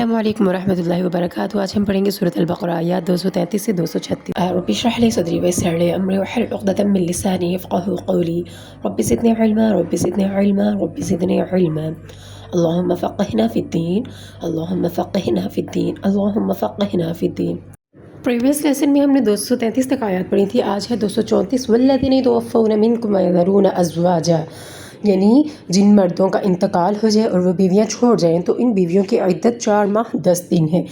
السلام علیکم ورحمۃ اللہ وبرکاتہ۔ آج ہم پڑھیں گے سورۃ البقرہ آیات 233 سے 236۔ رب اشرح لي صدری ويسر لي امری واحلل عقدۃ من لسانی یفقهوا قولی رب زدنی علما رب زدنی علما رب زدنی علما اللهم فقهنا في الدین اللهم فقهنا في الدین اللهم فقهنا في الدین۔ پریویس لیسن میں ہم نے 233 تک آیات پڑھی تھی، آج ہے 234۔ والذین یتوفون منکم ویذرون ازواجا، یعنی جن مردوں کا انتقال ہو جائے اور وہ بیویاں چھوڑ جائیں تو ان بیویوں کی عدت 4 ماہ 10 دن ہے۔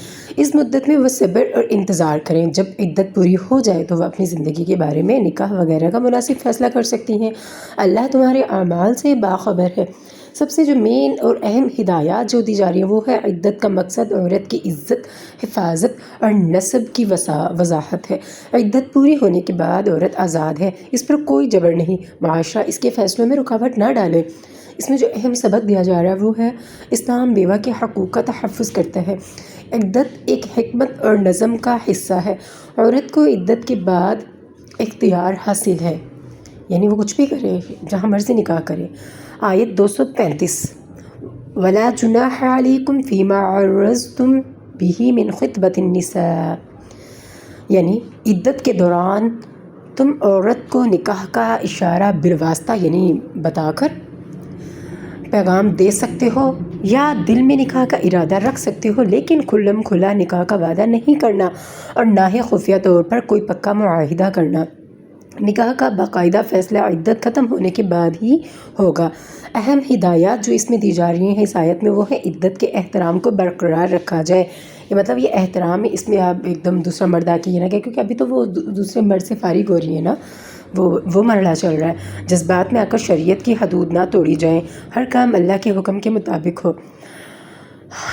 اس مدت میں وہ صبر اور انتظار کریں، جب عدت پوری ہو جائے تو وہ اپنی زندگی کے بارے میں نکاح وغیرہ کا مناسب فیصلہ کر سکتی ہیں۔ اللہ تمہارے اعمال سے باخبر ہے۔ سب سے جو مین اور اہم ہدایات جو دی جا رہی ہیں وہ ہے عدت کا مقصد عورت کی عزت، حفاظت اور نسب کی وضاحت ہے۔ عدت پوری ہونے کے بعد عورت آزاد ہے، اس پر کوئی جبر نہیں، معاشرہ اس کے فیصلوں میں رکاوٹ نہ ڈالے۔ اس میں جو اہم سبق دیا جا رہا ہے وہ ہے اسلام بیوہ کے حقوق کا تحفظ کرتا ہے۔ عدت ایک حکمت اور نظم کا حصہ ہے۔ عورت کو عدت کے بعد اختیار حاصل ہے، یعنی وہ کچھ بھی کرے، جہاں مرضی نکاح کرے۔ آیت 235 وَلَا جُنَاحَ عَلَيْكُمْ فِي مَا عَرَّضْتُمْ بِهِ مِنْ خِطْبَةِ النِّسَاءِ، یعنی عدت کے دوران تم عورت کو نکاح کا اشارہ بالواسطہ یعنی بتا کر پیغام دے سکتے ہو یا دل میں نکاح کا ارادہ رکھ سکتے ہو، لیکن کھلم کھلا نکاح کا وعدہ نہیں کرنا اور نہ ہی خفیہ طور پر کوئی پکا معاہدہ کرنا۔ نکاح کا باقاعدہ فیصلہ عدت ختم ہونے کے بعد ہی ہوگا۔ اہم ہدایات جو اس میں دی جا رہی ہیں اس آیت میں وہ ہے عدت کے احترام کو برقرار رکھا جائے۔ یہ مطلب یہ احترام ہے، اس میں آپ ایک دم دوسرا مرد آ کے یہ نہ کہ کیونکہ ابھی تو وہ دوسرے مرد سے فارغ ہو رہی ہے نا، وہ مرحلہ چل رہا ہے۔ جذبات میں آ کر شریعت کی حدود نہ توڑی جائیں، ہر کام اللہ کے حکم کے مطابق ہو۔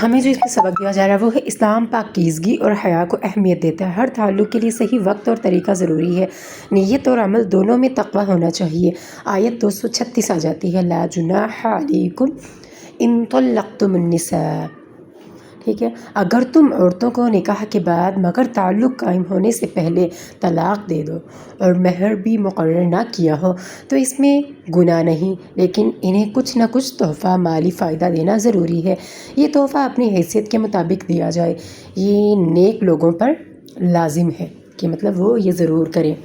ہمیں جو اس میں سبق دیا جا رہا ہے وہ ہے اسلام پاکیزگی اور حیا کو اہمیت دیتا ہے۔ ہر تعلق کے لیے صحیح وقت اور طریقہ ضروری ہے، نیت اور عمل دونوں میں تقویٰ ہونا چاہیے۔ آیت 236 آ جاتی ہے لا جناح علیکم ان طلقتم النساء، ٹھیک ہے، اگر تم عورتوں کو نکاح کے بعد مگر تعلق قائم ہونے سے پہلے طلاق دے دو اور مہر بھی مقرر نہ کیا ہو تو اس میں گناہ نہیں، لیکن انہیں کچھ نہ کچھ تحفہ مالی فائدہ دینا ضروری ہے۔ یہ تحفہ اپنی حیثیت کے مطابق دیا جائے، یہ نیک لوگوں پر لازم ہے کہ مطلب وہ یہ ضرور کریں۔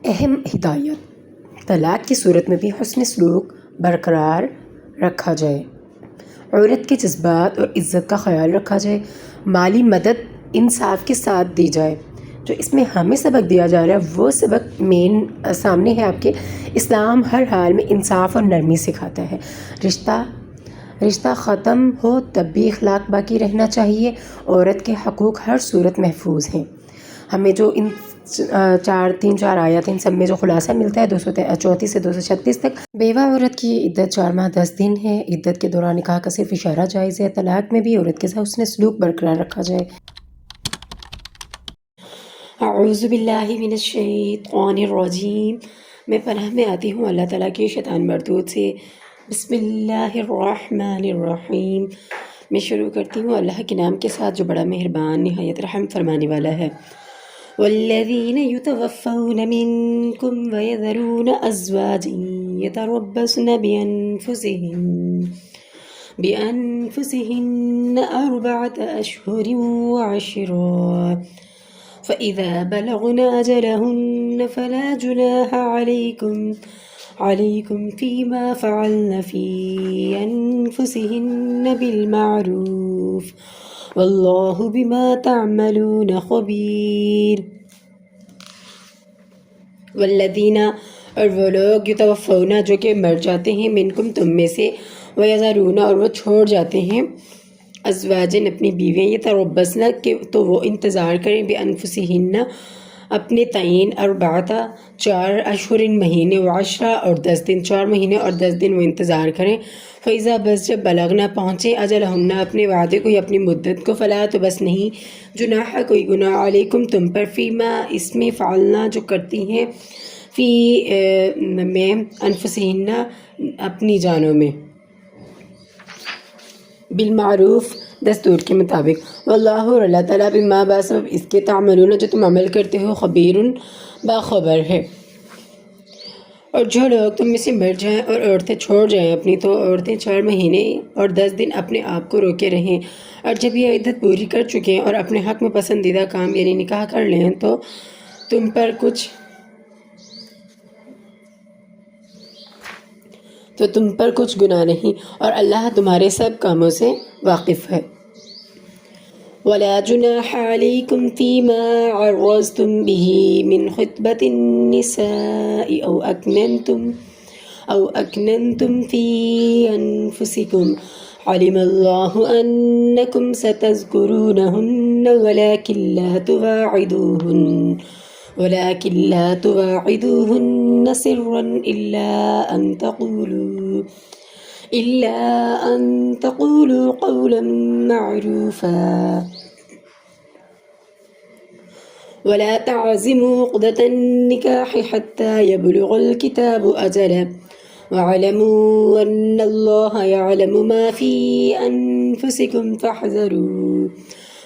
اہم ہدایت، طلاق کی صورت میں بھی حسن سلوک برقرار رکھا جائے، عورت کے جذبات اور عزت کا خیال رکھا جائے، مالی مدد انصاف کے ساتھ دی جائے۔ جو اس میں ہمیں سبق دیا جا رہا ہے وہ سبق مین سامنے ہے آپ کے۔ اسلام ہر حال میں انصاف اور نرمی سکھاتا ہے۔ رشتہ ختم ہو تب بھی اخلاق باقی رہنا چاہیے، عورت کے حقوق ہر صورت محفوظ ہیں۔ ہمیں جو ان 4 آیات ان سب میں جو خلاصہ ملتا ہے 234 سے 236 تک، بیوہ عورت کی عدت 4 ماہ 10 دن ہے۔ عدت کے دوران نکاح کا صرف اشارہ جائز ہے۔ طلاق میں بھی عورت کے ساتھ حسن سلوک برقرار رکھا جائے۔ اعوذ باللہ من الشیطان الرجیم، میں پناہ میں آتی ہوں اللہ تعالیٰ کے شیطان مردود سے۔ بسم اللہ الرحمن الرحیم، میں شروع کرتی ہوں اللہ کے نام کے ساتھ جو بڑا مہربان نہایت رحم فرمانے والا ہے۔ والذین یتوفون منکم ویذرون ازواجا یتربصن بأنفسہن 4 اشہر وعشرا فإذا بلغن أجلهن فلا جناح عليكم فيما فعلن في أنفسهن بالمعروف والله بما تعملون خبير۔ والذین، اور وہ لوگ، یتوفون جو کہ مر جاتے ہیں، منکم تم میں سے، ویذرون اور وہ چھوڑ جاتے ہیں، ازواجن اپنی بیویاں، یتربصن کہ تو وہ انتظار کریں، بانفسہن اپنے تعین، 4 اشہر مہینے، وعشرہ اور 10 دن، 4 مہینے اور 10 دن وہ انتظار کریں۔ فیضا بس جب بلغنا پہنچے، اجلہن اپنے وعدے کو یا اپنی مدت کو، فلا تو بس نہیں، جناح کوئی گناہ، علیکم تم پر، فیما اس میں، فعلنا جو کرتی ہیں، فی میں، انفسہن اپنی جانوں میں، بالمعروف دستور کے مطابق، واللہ اور اللہ تعالیٰ بما بسبب اس کے، تعملون جو تم عمل کرتے ہو، خبیر باخبر ہے۔ اور جو لوگ تم میں سے مر جائیں اور عورتیں چھوڑ جائیں اپنی، تو عورتیں 4 مہینے اور 10 دن اپنے آپ کو روکے رہیں، اور جب یہ عدت پوری کر چکیں اور اپنے حق میں پسندیدہ کام یعنی نکاح کر لیں تو تم پر کچھ گناہ نہیں، اور اللہ تمہارے سب کاموں سے واقف ہے۔ ولا جناح عليكم فيما عرضتم به من خطبة النساء أو أكننتم في أنفسكم علم الله أنكم ستذكرونهن ولكن لا تواعدوهن سرا إلا أن تقولوا قولا معروفا ولا تعزموا عقدة النكاح حتى يبلغ الكتاب أجله واعلموا أن الله يعلم ما في أنفسكم فاحذروا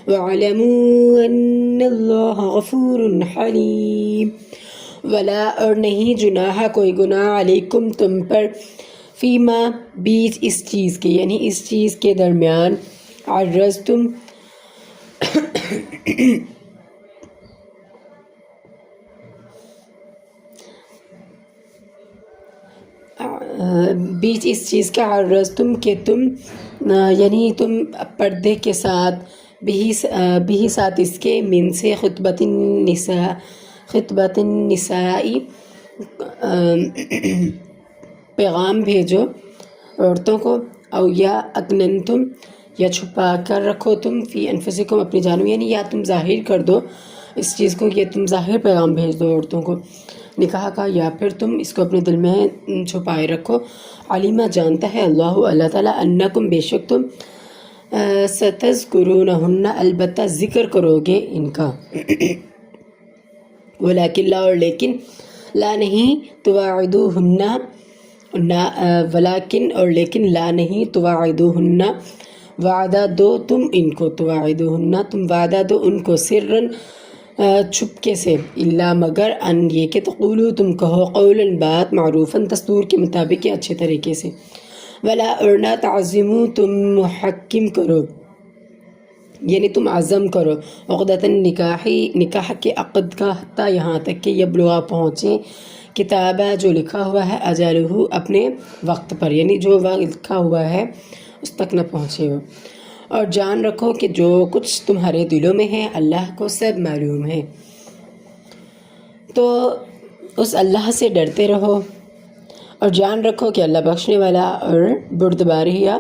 واعلموا أن الله غفور حليم۔ ولا اور نہیں جناح کوئی گناہ علیکم تم پر، فیما بیچ اس چیز کے یعنی اس چیز کے درمیان، عرضتم بیچ اس چیز کا، عرضتم کہ تم یعنی تم پردے کے ساتھ، بھی ساتھ اس کے، من سے خطبۃ النساء پیغام بھیجو عورتوں کو، او یا اکننتم یا چھپا کر رکھو تم، فی انفسکم اپنی جانوں، یعنی یا تم ظاہر کر دو اس چیز کو، یہ تم ظاہر پیغام بھیج دو عورتوں کو نکاح کا، یا پھر تم اس کو اپنے دل میں چھپائے رکھو۔ علمہ جانتا ہے اللہ تعالیٰ، انکم بے شک تم، ستذکرونہن البتہ ذکر کرو گے ان کا، ولیکن لا اور لیکن، لا نہیں، تواعدوہن ولیکن اور لیکن، لا نہیں، تواعدوہن وعدہ دو تم ان کو، تواعدوہن تم وعدہ دو ان کو، سرن چھپکے سے، الا مگر، ان یہ کہ تقولو تم کہو، قولاً بات، معروفاً دستور کے مطابق یا اچھے طریقے سے، ولا اور نہ، تعزمو تم محکم کرو یعنی تم عزم کرو، عقدۃ نکاح کے عقد کا، حتیٰ یہاں تک کہ یبلغ پہنچے، کتابہ جو لکھا ہوا ہے، اجلہ اپنے وقت پر، یعنی جو وقت لکھا ہوا ہے اس تک نہ پہنچے ہو، اور جان رکھو کہ جو کچھ تمہارے دلوں میں ہے اللہ کو سب معلوم ہے۔ تو اس اللہ سے ڈرتے رہو اور جان رکھو کہ اللہ بخشنے والا اور بردباری یا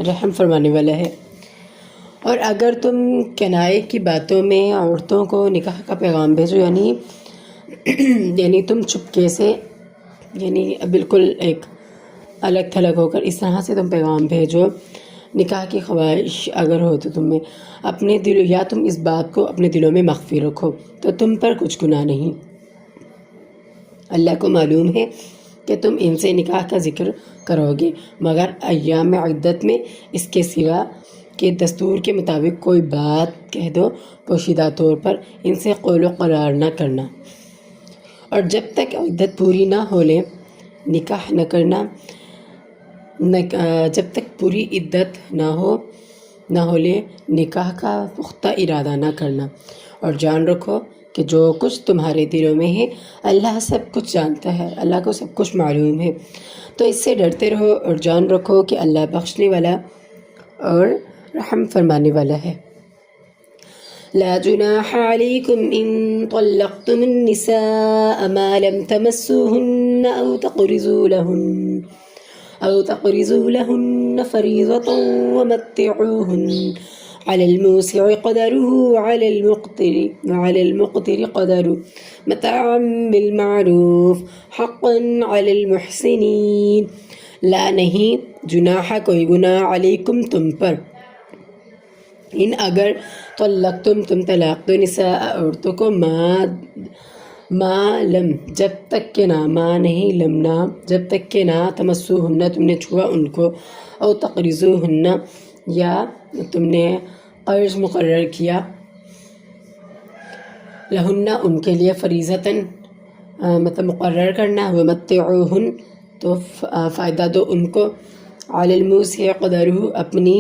رحم فرمانے والا ہے۔ اور اگر تم کنائے کی باتوں میں عورتوں کو نکاح کا پیغام بھیجو، یعنی تم چپکے سے، یعنی بالکل ایک الگ تھلگ ہو کر اس طرح سے تم پیغام بھیجو، نکاح کی خواہش اگر ہو تو تم میں اپنے دل، یا تم اس بات کو اپنے دلوں میں مخفی رکھو، تو تم پر کچھ گناہ نہیں، اللہ کو معلوم ہے کہ تم ان سے نکاح کا ذکر کرو گے، مگر ایام عدت میں اس کے سوا کہ دستور کے مطابق کوئی بات کہہ دو پوشیدہ طور پر، ان سے قول و قرار نہ کرنا، اور جب تک عدت پوری نہ ہو لے نکاح نہ کرنا، جب تک پوری عدت نہ ہو لے نکاح کا پختہ ارادہ نہ کرنا، اور جان رکھو کہ جو کچھ تمہارے دلوں میں ہے اللہ سب کچھ جانتا ہے، اللہ کو سب کچھ معلوم ہے، تو اس سے ڈرتے رہو اور جان رکھو کہ اللہ بخشنے والا اور رحم فرمانے والا ہے۔ لا جناح عليكم إن طلقتم النساء ما لم تمسوهن أو تقرضوا لهن فريضة ومتعوهن على الموسع قدره وعلى المقتر قدره متاعا بالمعروف حقا على المحسنين۔ لا نہیں، جناح کوئی گناہ، علیکم تم پر، ان اگر طلقتم تم طلاق دو، نساء عورتوں کو، ما لم جب تک کہ نہ، ما نہیں لم نہ جب تک کہ نہ، تمسوہن تم نے چھوا ان کو، او تقرضوہن یا تم نے قرض مقرر کیا، لہن ان کے لیے، فریضتاً مطلب مقرر کرنا، ومتعوہن تو فائدہ دو ان کو، علی الموسع قدرہ اپنی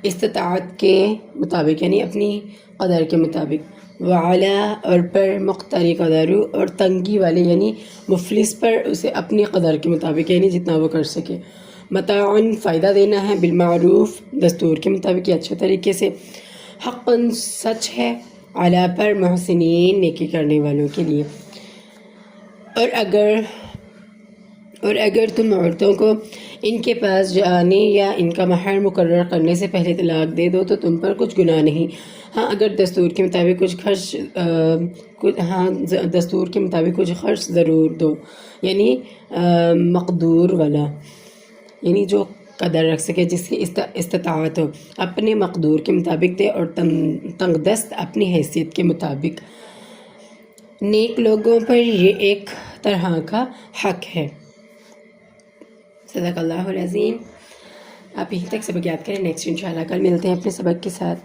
استطاعت کے مطابق یعنی اپنی قدر کے مطابق، وعلی اور پر مقتری قدرہ اور تنگی والے یعنی مفلس پر اسے اپنی قدر کے مطابق یعنی جتنا وہ کر سکے، متاعن فائدہ دینا ہے، بالمعروف دستور کے مطابق یا اچھے طریقے سے، حقاً سچ ہے، علی پر محسنین نیکی کرنے والوں کے لیے۔ اور اگر تم عورتوں کو ان کے پاس جانے یا ان کا مہر مقرر کرنے سے پہلے طلاق دے دو تو تم پر کچھ گناہ نہیں، ہاں اگر دستور کے مطابق کچھ خرچ ضرور دو، یعنی مقدور والا یعنی جو قدر رکھ سکے، جس کی استطاعت ہو، اپنے مقدور کے مطابق دے، اور تنگ دست اپنی حیثیت کے مطابق۔ نیک لوگوں پر یہ ایک طرح کا حق ہے۔ صدق اللہ العظیم۔ آپ یہیں تک سبق یاد کریں، نیکسٹ انشاءاللہ کل ملتے ہیں اپنے سبق کے ساتھ۔